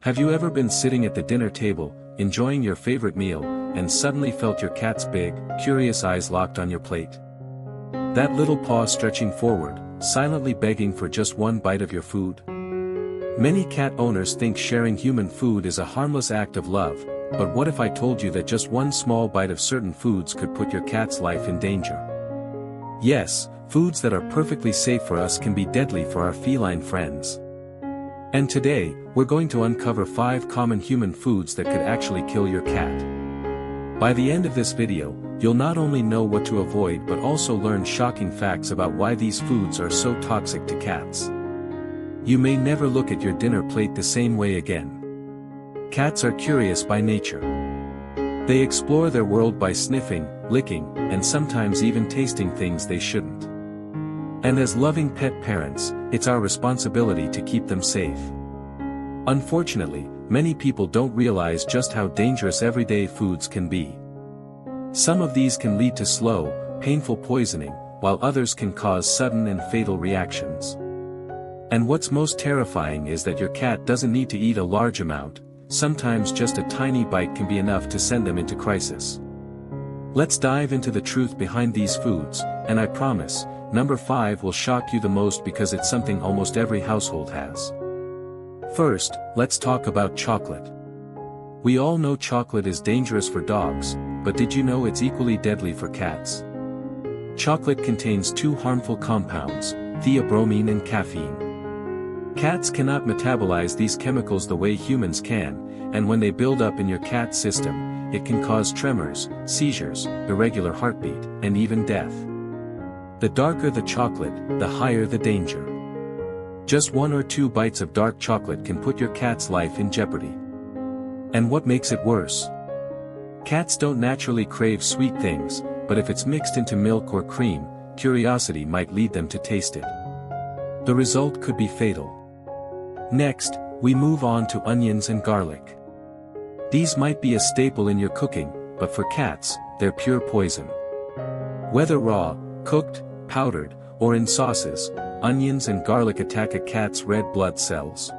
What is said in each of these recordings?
Have you ever been sitting at the dinner table, enjoying your favorite meal, and suddenly felt your cat's big, curious eyes locked on your plate? That little paw stretching forward, silently begging for just one bite of your food? Many cat owners think sharing human food is a harmless act of love, but what if I told you that just one small bite of certain foods could put your cat's life in danger? Yes, foods that are perfectly safe for us can be deadly for our feline friends. And today, we're going to uncover 5 common human foods that could actually kill your cat. By the end of this video, you'll not only know what to avoid but also learn shocking facts about why these foods are so toxic to cats. You may never look at your dinner plate the same way again. Cats are curious by nature. They explore their world by sniffing, licking, and sometimes even tasting things they shouldn't. And as loving pet parents, it's our responsibility to keep them safe. Unfortunately, many people don't realize just how dangerous everyday foods can be. Some of these can lead to slow, painful poisoning, while others can cause sudden and fatal reactions. And what's most terrifying is that your cat doesn't need to eat a large amount, sometimes just a tiny bite can be enough to send them into crisis. Let's dive into the truth behind these foods, and I promise, number 5 will shock you the most because it's something almost every household has. First, let's talk about chocolate. We all know chocolate is dangerous for dogs, but did you know it's equally deadly for cats? Chocolate contains 2 harmful compounds, theobromine and caffeine. Cats cannot metabolize these chemicals the way humans can, and when they build up in your cat's system, it can cause tremors, seizures, irregular heartbeat, and even death. The darker the chocolate, the higher the danger. Just 1 or 2 bites of dark chocolate can put your cat's life in jeopardy. And what makes it worse? Cats don't naturally crave sweet things, but if it's mixed into milk or cream, curiosity might lead them to taste it. The result could be fatal. Next, we move on to onions and garlic. These might be a staple in your cooking, but for cats, they're pure poison. Whether raw, cooked, powdered, or in sauces, onions and garlic attack a cat's red blood cells.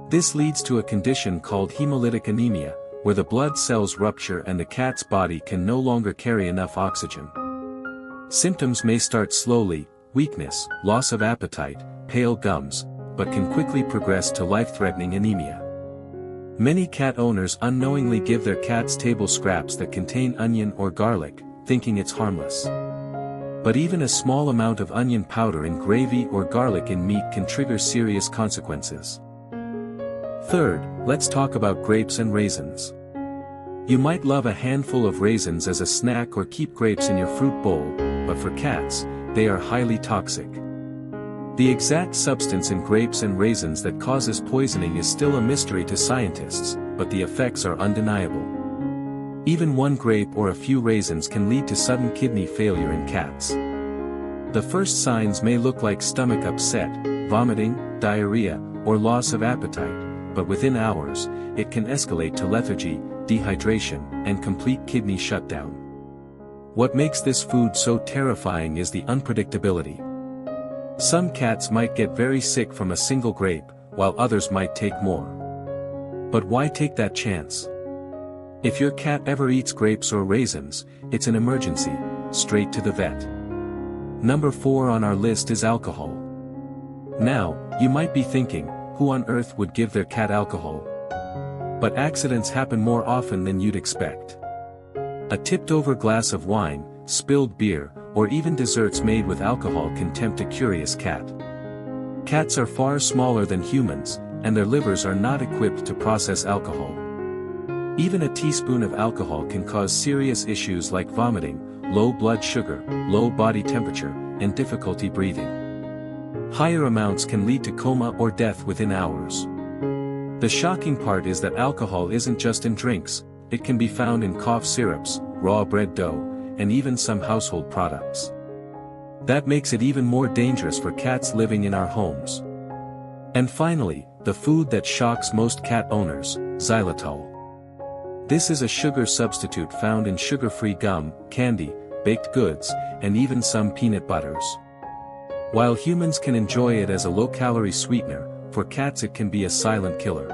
This leads to a condition called hemolytic anemia, where the blood cells rupture and the cat's body can no longer carry enough oxygen. Symptoms may start slowly: weakness, loss of appetite, pale gums, but can quickly progress to life-threatening anemia. Many cat owners unknowingly give their cats table scraps that contain onion or garlic, thinking it's harmless. But even a small amount of onion powder in gravy or garlic in meat can trigger serious consequences. Third, let's talk about grapes and raisins. You might love a handful of raisins as a snack or keep grapes in your fruit bowl, but for cats, they are highly toxic. The exact substance in grapes and raisins that causes poisoning is still a mystery to scientists, but the effects are undeniable. Even 1 grape or a few raisins can lead to sudden kidney failure in cats. The first signs may look like stomach upset, vomiting, diarrhea, or loss of appetite, but within hours, it can escalate to lethargy, dehydration, and complete kidney shutdown. What makes this food so terrifying is the unpredictability. Some cats might get very sick from a single grape, while others might take more. But why take that chance? If your cat ever eats grapes or raisins, it's an emergency, straight to the vet. Number 4 on our list is alcohol. Now, you might be thinking, who on earth would give their cat alcohol? But accidents happen more often than you'd expect. A tipped-over glass of wine, spilled beer, or even desserts made with alcohol can tempt a curious cat. Cats are far smaller than humans, and their livers are not equipped to process alcohol. Even a teaspoon of alcohol can cause serious issues like vomiting, low blood sugar, low body temperature, and difficulty breathing. Higher amounts can lead to coma or death within hours. The shocking part is that alcohol isn't just in drinks, it can be found in cough syrups, raw bread dough, and even some household products. That makes it even more dangerous for cats living in our homes. And finally, the food that shocks most cat owners: xylitol. This is a sugar substitute found in sugar-free gum, candy, baked goods, and even some peanut butters. While humans can enjoy it as a low-calorie sweetener, for cats it can be a silent killer.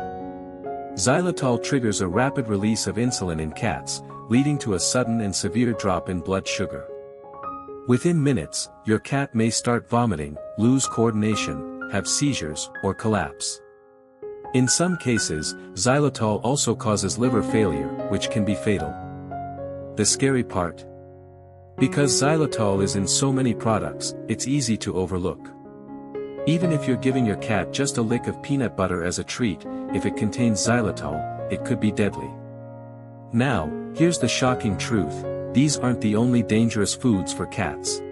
Xylitol triggers a rapid release of insulin in cats, leading to a sudden and severe drop in blood sugar. Within minutes, your cat may start vomiting, lose coordination, have seizures, or collapse. In some cases, xylitol also causes liver failure, which can be fatal. The scary part? Because xylitol is in so many products, it's easy to overlook. Even if you're giving your cat just a lick of peanut butter as a treat, if it contains xylitol, it could be deadly. Now, here's the shocking truth: these aren't the only dangerous foods for cats.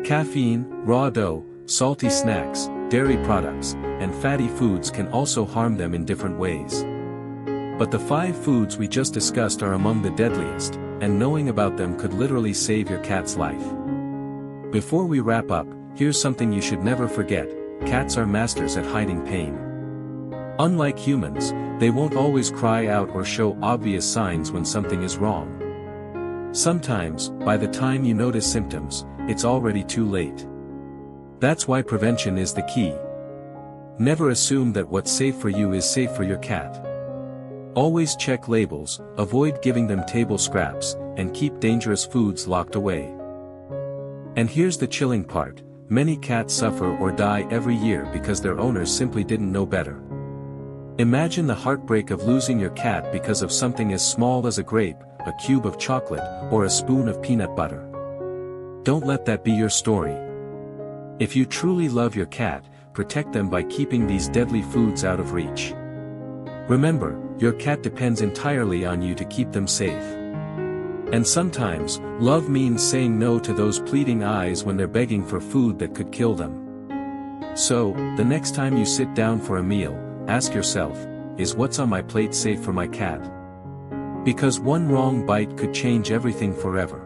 Caffeine, raw dough, salty snacks, dairy products, and fatty foods can also harm them in different ways. But the 5 foods we just discussed are among the deadliest, and knowing about them could literally save your cat's life. Before we wrap up, here's something you should never forget: cats are masters at hiding pain. Unlike humans, they won't always cry out or show obvious signs when something is wrong. Sometimes, by the time you notice symptoms, it's already too late. That's why prevention is the key. Never assume that what's safe for you is safe for your cat. Always check labels, avoid giving them table scraps, and keep dangerous foods locked away. And here's the chilling part: many cats suffer or die every year because their owners simply didn't know better. Imagine the heartbreak of losing your cat because of something as small as a grape, a cube of chocolate, or a spoon of peanut butter. Don't let that be your story. If you truly love your cat, protect them by keeping these deadly foods out of reach. Remember, your cat depends entirely on you to keep them safe. And sometimes, love means saying no to those pleading eyes when they're begging for food that could kill them. So, the next time you sit down for a meal, ask yourself, is what's on my plate safe for my cat? Because one wrong bite could change everything forever.